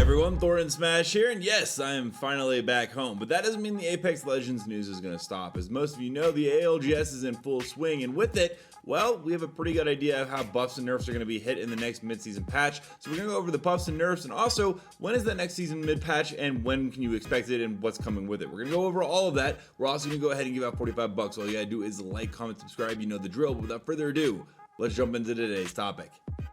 everyone, Thordan Smash here, and yes, I am finally back home, but that doesn't mean the Apex Legends news is going to stop. As most of you know, the ALGS is in full swing, and with it, well, we have a pretty good idea of how buffs and nerfs are going to be hit in the next mid-season patch. So we're going to go over the buffs and nerfs, and also when is that next season mid-patch, and when can you expect it, and what's coming with it. We're going to go over all of that. We're also going to go ahead and give out 45 bucks. All you got to do is like, comment, subscribe. You know the drill. But without further ado, let's jump into today's topic.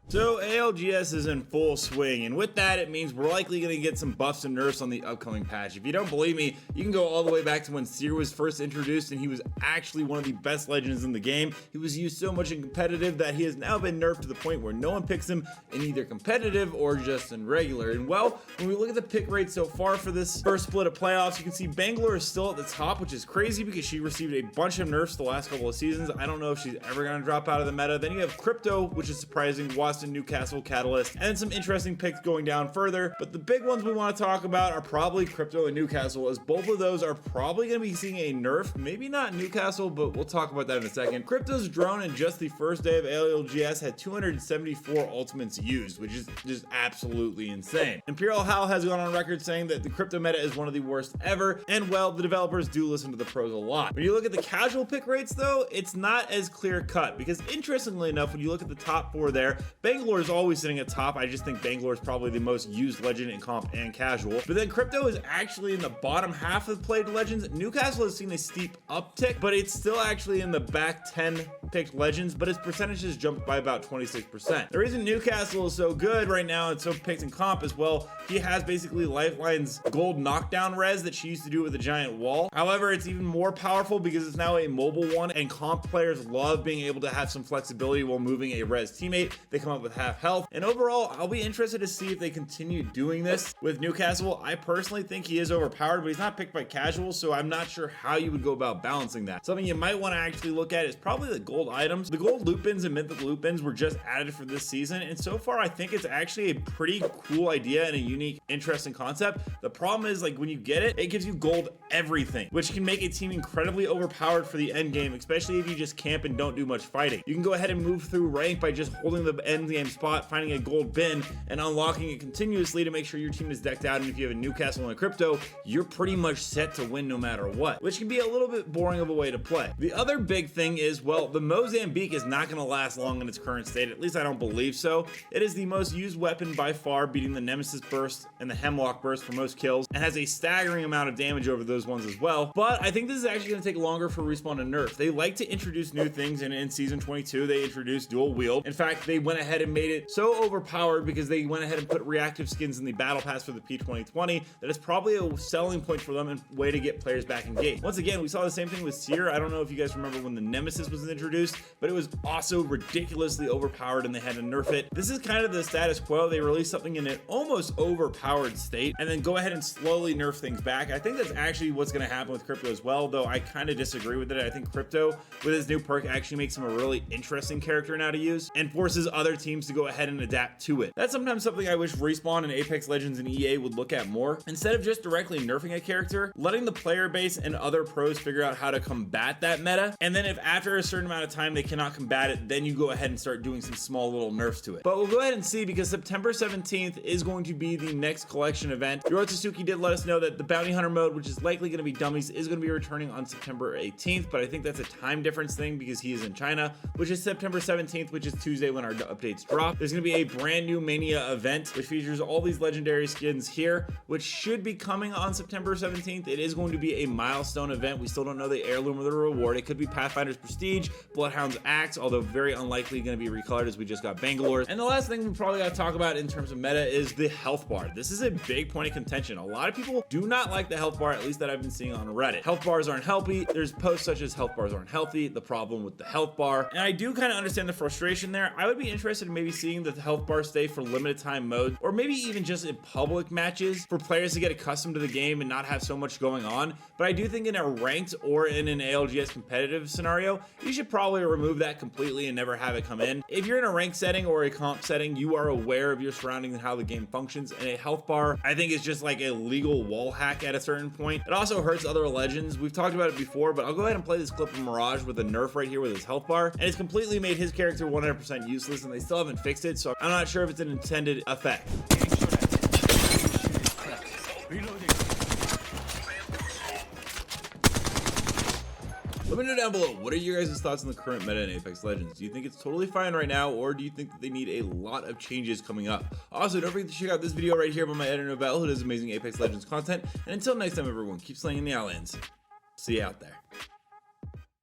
So ALGS is in full swing, and with that it means we're likely going to get some buffs and nerfs on the upcoming patch. If you don't believe me, you can go all the way back to when Seer was first introduced, and he was actually one of the best legends in the game. He was used so much in competitive that he has now been nerfed to the point where no one picks him in either competitive or just in regular. And well, when we look at the pick rate so far for this first split of playoffs, you can see Bangalore is still at the top, which is crazy because she received a bunch of nerfs the last couple of seasons. I don't know if she's ever going to drop out of the meta. Then you have Crypto, which is surprising, Newcastle, Catalyst, and some interesting picks going down further. But the big ones we want to talk about are probably Crypto and Newcastle, as both of those are probably going to be seeing a nerf. Maybe not Newcastle, but we'll talk about that in a second. Crypto's drone in just the first day of ALGS had 274 ultimates used, which is just absolutely insane. Imperial Hal has gone on record saying that the Crypto meta is one of the worst ever, and well, the developers do listen to the pros a lot. When you look at the casual pick rates though, it's not as clear cut, because interestingly enough, when you look at the top four there, Bangalore is always sitting at top. I just think Bangalore is probably the most used legend in comp and casual. But then Crypto is actually in the bottom half of played legends. Newcastle has seen a steep uptick, but it's still actually in the back 10 picked legends, but its percentage has jumped by about 26%. The reason Newcastle is so good right now and so picked in comp as well, he has basically Lifeline's gold knockdown res that she used to do with a giant wall. However, it's even more powerful because it's now a mobile one, and comp players love being able to have some flexibility while moving a res teammate. They come up with half health, and overall, I'll be interested to see if they continue doing this with Newcastle. I personally think he is overpowered, but he's not picked by casual, so I'm not sure how you would go about balancing that. Something you might want to actually look at is probably the gold items. The gold loot bins and mythic loot bins were just added for this season, and so far I think it's actually a pretty cool idea and a unique, interesting concept. The problem is, like, when you get it, it gives you gold everything, which can make a team incredibly overpowered for the end game, especially if you just camp and don't do much fighting. You can go ahead and move through rank by just holding the end game spot, finding a gold bin, and unlocking it continuously to make sure your team is decked out. And if you have a Newcastle and a Crypto, you're pretty much set to win no matter what, which can be a little bit boring of a way to play. The other big thing is, well, the Mozambique is not going to last long in its current state. At least I don't believe so. It is the most used weapon by far, beating the Nemesis burst and the Hemlock burst for most kills, and has a staggering amount of damage over those ones as well. But I think this is actually going to take longer for Respawn to nerf. They like to introduce new things, and in season 22 they introduced dual wield. In fact, they went ahead and made it so overpowered because they went ahead and put reactive skins in the battle pass for the P2020 that it's probably a selling point for them and way to get players back engaged. Once again, we saw the same thing with Seer. I don't know if you guys remember when the Nemesis was introduced, but it was also ridiculously overpowered and they had to nerf it. This is kind of the status quo. They release something in an almost overpowered state and then go ahead and slowly nerf things back. I think that's actually what's going to happen with Crypto as well, though I kind of disagree with it. I think Crypto, with his new perk, actually makes him a really interesting character now to use and forces other teams to go ahead and adapt to it. That's sometimes something I wish Respawn and Apex Legends and EA would look at more. Instead of just directly nerfing a character, letting the player base and other pros figure out how to combat that meta, and then if after a certain amount of time they cannot combat it, then you go ahead and start doing some small little nerfs to it. But we'll go ahead and see, because September 17th is going to be the next collection event. Yorotsuki did let us know that the Bounty Hunter mode, which is likely going to be dummies, is going to be returning on September 18th, but I think that's a time difference thing because he is in China, which is September 17th, which is Tuesday when our updates drop. There's going to be a brand new Mania event, which features all these legendary skins here, which should be coming on September 17th. It is going to be a milestone event. We still don't know the heirloom or the reward. It could be Pathfinder's Prestige, Bloodhound's Axe, although very unlikely going to be recolored as we just got Bangalore's. And the last thing we probably got to talk about in terms of meta is the health bar. This is a big point of contention. A lot of people do not like the health bar, at least that I've been seeing on Reddit. Health bars aren't healthy. There's posts such as health bars aren't healthy, the problem with the health bar. And I do kind of understand the frustration there. I would be interested in maybe seeing the health bar stay for limited time mode, or maybe even just in public matches for players to get accustomed to the game and not have so much going on. But I do think in a ranked or in an ALGS competitive scenario, you should probably remove that completely and never have it come in. If you're in a ranked setting or a comp setting, you are aware of your surroundings and how the game functions, and a health bar, I think, is just like a legal wall hack at a certain point. It also hurts other legends. We've talked about it before, but I'll go ahead and play this clip of Mirage with a nerf right here with his health bar, and it's completely made his character 100% useless, and they still haven't fixed it, so I'm not sure if it's an intended effect. Let me know down below, what are your guys' thoughts on the current meta in Apex Legends? Do you think it's totally fine right now, or do you think that they need a lot of changes coming up? Also, don't forget to check out this video right here by my editor Novell, who does amazing Apex Legends content. And until next time, everyone, keep slaying in the islands. See you out there.